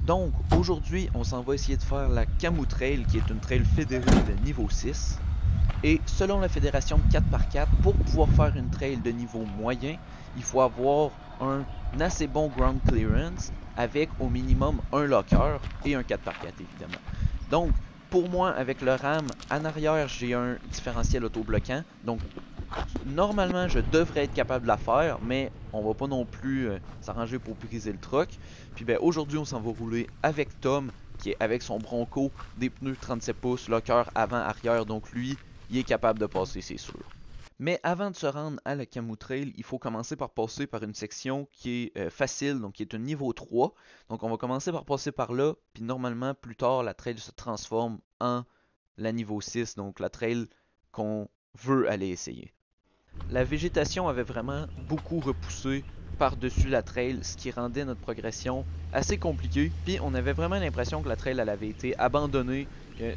Donc, aujourd'hui, on s'en va essayer de faire la Camu Trail, qui est une trail fédérée de niveau 6. Et selon la fédération 4x4, pour pouvoir faire une trail de niveau moyen, il faut avoir un assez bon ground clearance avec au minimum un locker et un 4x4 évidemment. Donc, pour moi, avec le RAM, en arrière, j'ai un différentiel autobloquant. Donc, normalement, je devrais être capable de la faire, mais on va pas non plus s'arranger pour briser le truck. Puis ben aujourd'hui, on s'en va rouler avec Tom, qui est avec son Bronco, des pneus 37 pouces, locker avant-arrière, donc lui, il est capable de passer, c'est sûr. Mais avant de se rendre à la Camu Trail, il faut commencer par passer par une section qui est facile, donc qui est un niveau 3. Donc on va commencer par passer par là, puis normalement, plus tard, la trail se transforme en la niveau 6, donc la trail qu'on veut aller essayer. La végétation avait vraiment beaucoup repoussé par-dessus la trail, ce qui rendait notre progression assez compliquée. Puis on avait vraiment l'impression que la trail elle avait été abandonnée.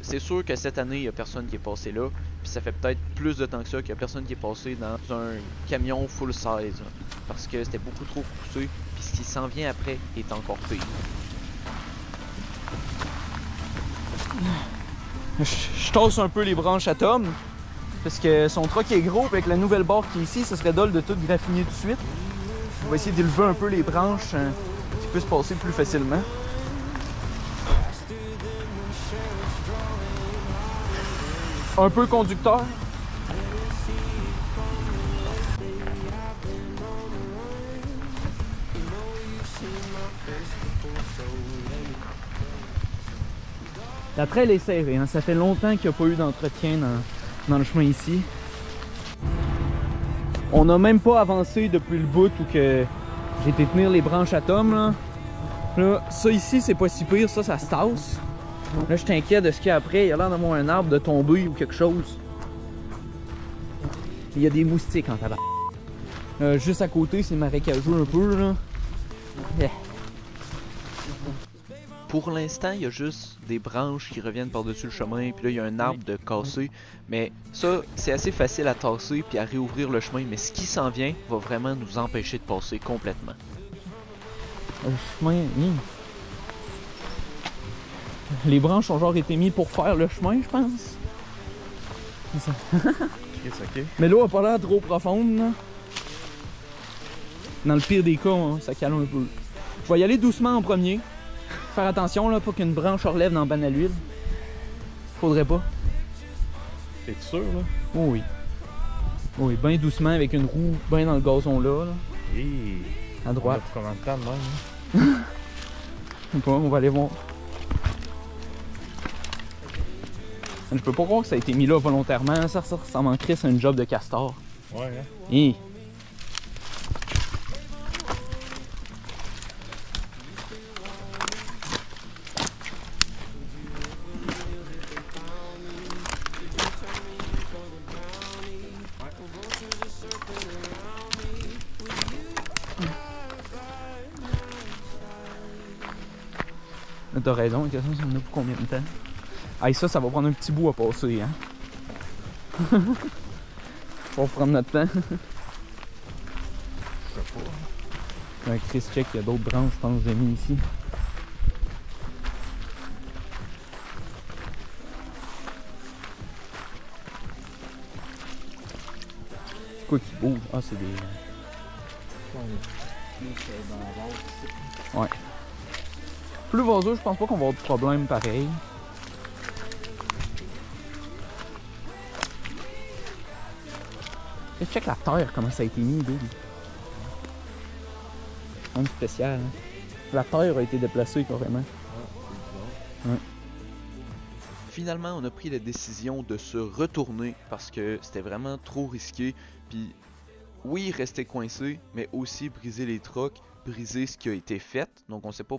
C'est sûr que cette année, il n'y a personne qui est passé là. Puis ça fait peut-être plus de temps que ça qu'il n'y a personne qui est passé dans un camion full size. Parce que c'était beaucoup trop repoussé. Puis ce qui s'en vient après est encore pire. Je tasse un peu les branches à Tom. Parce que son truck est gros, avec la nouvelle barre qui est ici, ce serait dole de tout graffiner tout de suite. On va essayer d'élever un peu les branches qui puissent passer plus facilement. Un peu conducteur. La trail est serrée, hein? Ça fait longtemps qu'il n'y a pas eu d'entretien dans le chemin ici. On n'a même pas avancé depuis le bout où que j'ai été tenir les branches à Tom. Là, ça ici, c'est pas si pire, ça se tasse. Là, je t'inquiète de ce qu'il y a après. Il y a l'air d'avoir un arbre de tomber ou quelque chose. Il y a des moustiques en tabac. Juste à côté, c'est marécageux un peu, là. Yeah. Pour l'instant, il y a juste des branches qui reviennent par-dessus le chemin, puis là, il y a un arbre de cassé. Mais ça, c'est assez facile à tasser puis à réouvrir le chemin, mais ce qui s'en vient va vraiment nous empêcher de passer complètement. Le chemin, les branches ont genre été mis pour faire le chemin, je pense. C'est ça. Okay. Mais l'eau a pas l'air trop profonde, là. Dans le pire des cas, hein, ça calme un peu. Je vais y aller doucement en premier. Faire attention, là, pas qu'une branche relève dans le banc à l'huile. Faudrait pas. T'es sûr, là? Oh oui. Oh oui, bien doucement avec une roue bien dans le gazon là. Hey, à droite. Combien de temps de même? Hein? Je sais pas, on va aller voir. Je peux pas croire que ça a été mis là volontairement. Ça m'en crisse un job de castor. Ouais, hein? Hi. T'as raison, la question c'est on a pour combien de temps? Ah, ça va prendre un petit bout à passer, hein? On va prendre notre temps. Je sais pas. Un Chris check, il y a d'autres branches, je pense, j'ai mis ici. C'est quoi qui bouge? Ah, c'est des... Ouais. Plus vaseux, je pense pas qu'on va avoir de problème pareil. Et check la terre, comment ça a été mis, dude. C'est spécial, hein. La terre a été déplacée carrément. Ouais. Finalement, on a pris la décision de se retourner parce que c'était vraiment trop risqué. Puis, oui, rester coincé, mais aussi briser les trucks, briser ce qui a été fait. Donc, on sait pas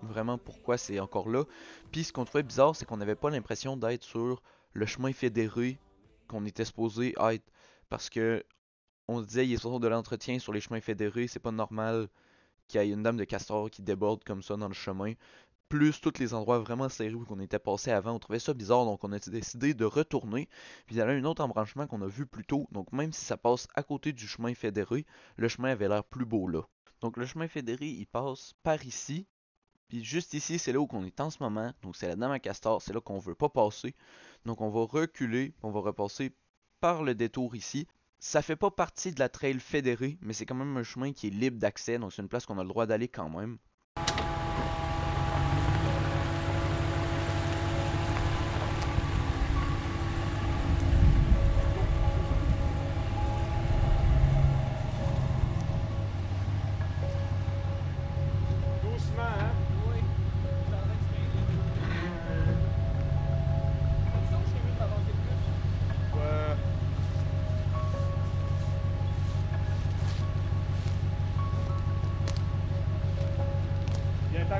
vraiment pourquoi c'est encore là. Puis, ce qu'on trouvait bizarre, c'est qu'on n'avait pas l'impression d'être sur le chemin fédéré qu'on était supposé être. Parce que on se disait, il est sur de l'entretien sur les chemins fédérés, c'est pas normal qu'il y ait une dame de castor qui déborde comme ça dans le chemin. Plus tous les endroits vraiment serrés où on était passé avant, on trouvait ça bizarre, donc on a décidé de retourner. Puis il y a un autre embranchement qu'on a vu plus tôt, donc même si ça passe à côté du chemin fédéré, le chemin avait l'air plus beau là. Donc le chemin fédéré, il passe par ici, Puis juste ici, c'est là où on est en ce moment. Donc c'est la dame à castor, c'est là qu'on veut pas passer. Donc on va reculer, on va repasser par le détour ici. Ça fait pas partie de la trail fédérée, mais c'est quand même un chemin qui est libre d'accès. Donc c'est une place qu'on a le droit d'aller quand même.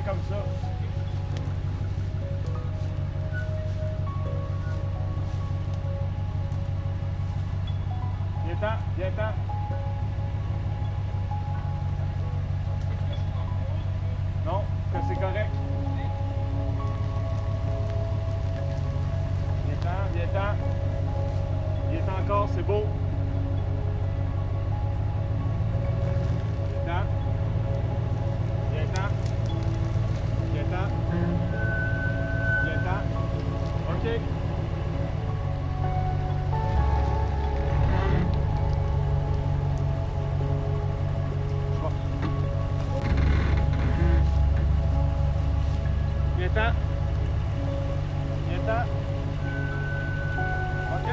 Comme ça. Viens-t'en, viens-t'en. Non, c'est correct. Viens-t'en, viens-t'en. Viens-t'en encore, c'est beau. Viens-t'en. Viens-t'en. Viens-t'en. Viens-t'en. OK. Viens-t'en. Viens-t'en. OK.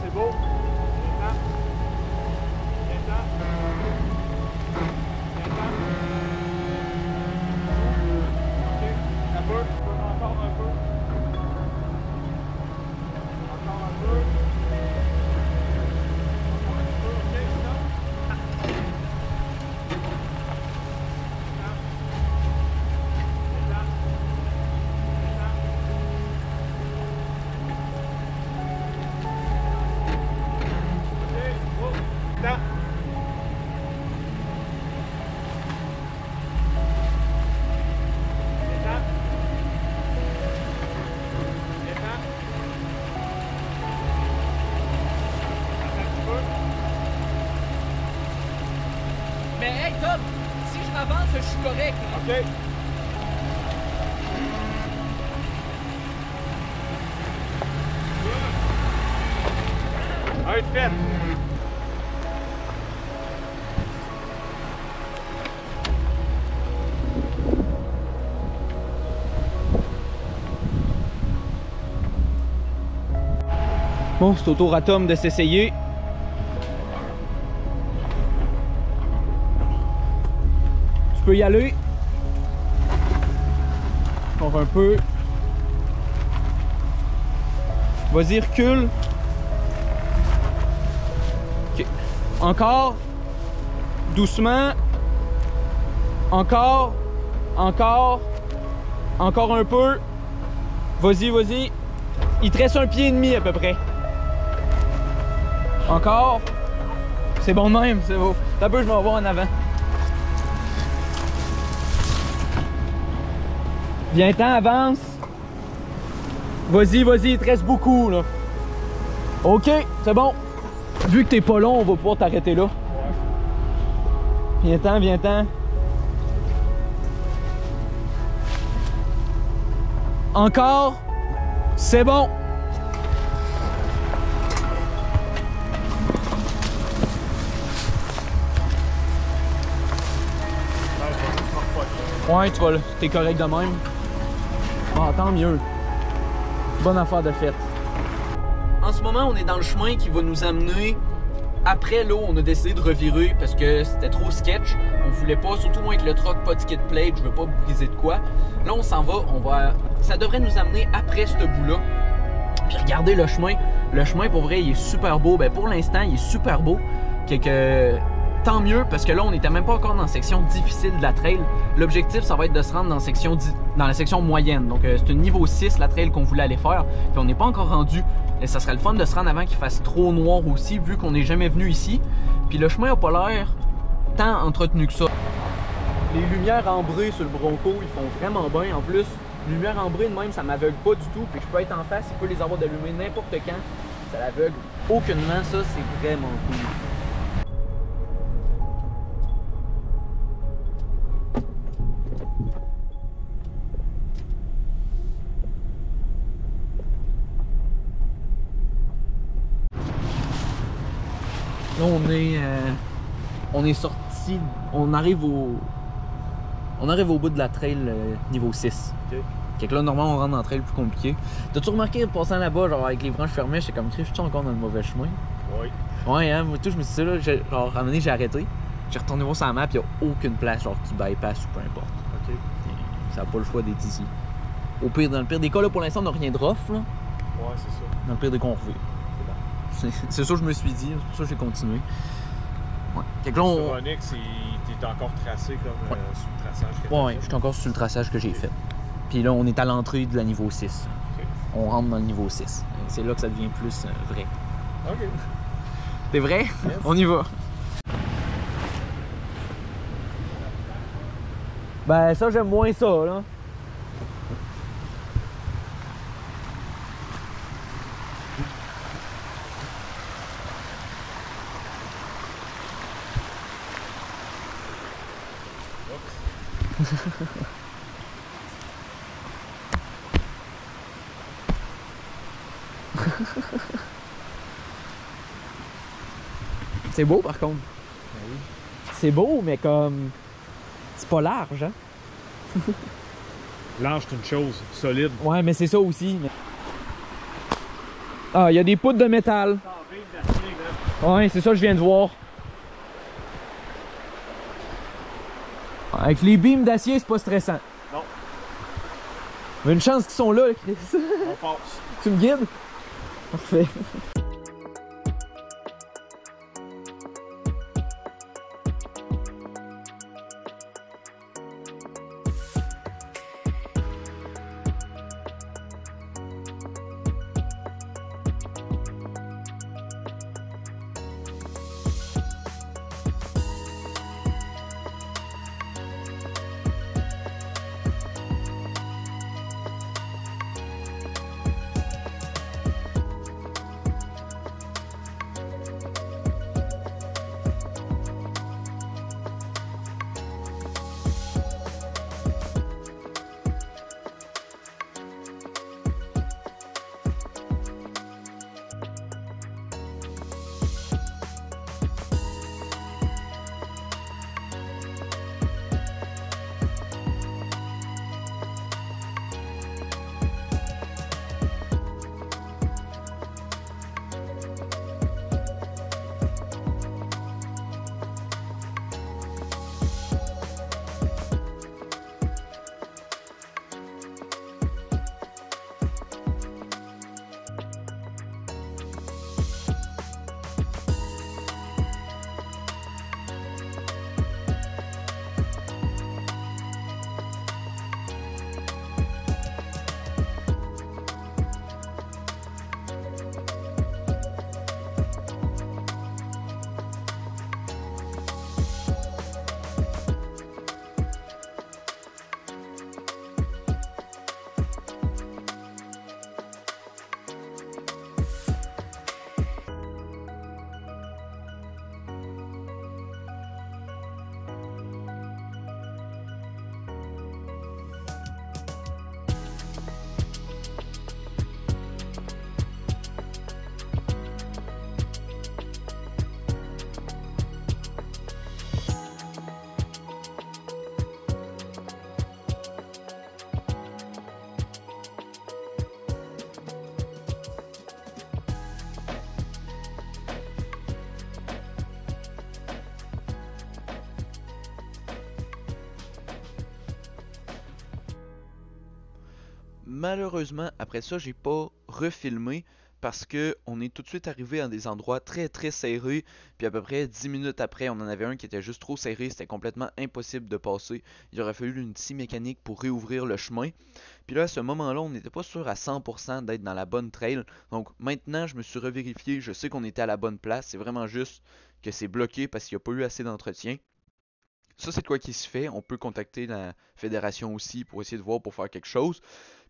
C'est beau. Viens-t'en. Viens-t'en. Viens-t'en. OK. Un peu. Encore un peu. Encore un peu. Encore un peu. OK. Stop. Mais hey Tom, si je m'avance, je suis correct. OK. Allez, fait. Bon, c'est au tour à Tom de s'essayer. Tu peux y aller. Encore un peu. Vas-y, recule. Ok. Encore. Doucement. Encore. Encore. Encore un peu. Vas-y, vas-y. Il te reste 1,5 pied à peu près. Encore. C'est bon de même, c'est beau. T'as peu, je m'en vais en avant. Viens-t'en, avance. Vas-y, vas-y, il te reste beaucoup, là. OK, c'est bon. Vu que t'es pas long, on va pouvoir t'arrêter là. Viens-t'en, viens-t'en. Encore. C'est bon. Ouais, tu vas là. T'es correct de même. Ah, tant mieux. Bonne affaire de fête. En ce moment, on est dans le chemin qui va nous amener après l'eau. On a décidé de revirer parce que c'était trop sketch. On voulait pas, surtout moi avec le truck, pas de skid plate, je veux pas briser de quoi. Là, on s'en va, ça devrait nous amener après ce bout-là. Puis regardez le chemin. Le chemin, pour vrai, il est super beau. Ben, pour l'instant, il est super beau. tant mieux, parce que là, on n'était même pas encore dans la section difficile de la trail. L'objectif, ça va être de se rendre dans la section moyenne. Donc, c'est un niveau 6, la trail qu'on voulait aller faire. Puis on n'est pas encore rendu. Et ça serait le fun de se rendre avant qu'il fasse trop noir aussi, vu qu'on n'est jamais venu ici. Puis le chemin n'a pas l'air tant entretenu que ça. Les lumières ambrées sur le Bronco, ils font vraiment bien. En plus, les lumières ambrées de même, ça m'aveugle pas du tout. Puis je peux être en face, il peut les avoir d'allumer n'importe quand. Ça l'aveugle aucunement, ça, c'est vraiment cool. Là, on est sorti, on arrive au bout de la trail niveau 6. Ok. Fait que là, normalement, on rentre dans la trail plus compliqué. T'as-tu remarqué, en passant là-bas, genre avec les branches fermées, j'étais comme, je suis encore dans le mauvais chemin? Oui. Ouais, hein, moi tout, je me suis dit, là, genre, à un moment donné, j'ai arrêté. J'ai retourné voir sur la map, il n'y a aucune place, genre, qui bypass ou peu importe. Ok. Ça n'a pas le choix d'être ici. Au pire, dans le pire des cas, là, pour l'instant, on n'a rien de rough, là. Ouais, c'est ça. Dans le pire des cas, on revient. C'est ça que je me suis dit, c'est pour ça que j'ai continué. Ouais. Fait que là, Sur Onyx, t'es encore tracé comme Ouais. sur le traçage que Ouais, je suis encore sur le traçage que j'ai fait. Puis là, on est à l'entrée de la niveau 6. Ok. On rentre dans le niveau 6. C'est là que ça devient plus vrai. Ok. C'est vrai? Yes. On y va. Ben ça, j'aime moins ça, là. C'est beau par contre. C'est beau, mais comme. C'est pas large, hein? Large, c'est une chose. Solide. Ouais, mais c'est ça aussi. Mais... Ah, il y a des poutres de métal. Ouais, c'est ça que je viens de voir. Avec les beams d'acier, c'est pas stressant. Non. Mais une chance qu'ils sont là, Chris. On passe. Tu me guides? Parfait. Malheureusement, après ça, j'ai pas refilmé parce que on est tout de suite arrivé à des endroits très très serrés, puis à peu près 10 minutes après, on en avait un qui était juste trop serré, c'était complètement impossible de passer. Il aurait fallu une scie mécanique pour réouvrir le chemin. Puis là, à ce moment-là, on n'était pas sûr à 100% d'être dans la bonne trail. Donc maintenant, je me suis revérifié, je sais qu'on était à la bonne place, c'est vraiment juste que c'est bloqué parce qu'il n'y a pas eu assez d'entretien. Ça, c'est de quoi qui se fait. On peut contacter la fédération aussi pour essayer de voir pour faire quelque chose.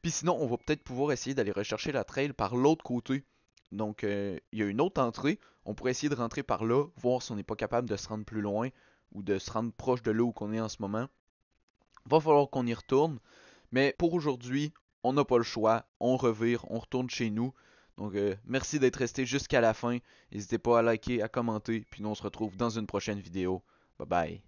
Puis sinon, on va peut-être pouvoir essayer d'aller rechercher la trail par l'autre côté. Donc, il y a une autre entrée. On pourrait essayer de rentrer par là, voir si on n'est pas capable de se rendre plus loin ou de se rendre proche de là où on est en ce moment. Va falloir qu'on y retourne. Mais pour aujourd'hui, on n'a pas le choix. On revire, on retourne chez nous. Donc, merci d'être resté jusqu'à la fin. N'hésitez pas à liker, à commenter. Puis nous, on se retrouve dans une prochaine vidéo. Bye bye.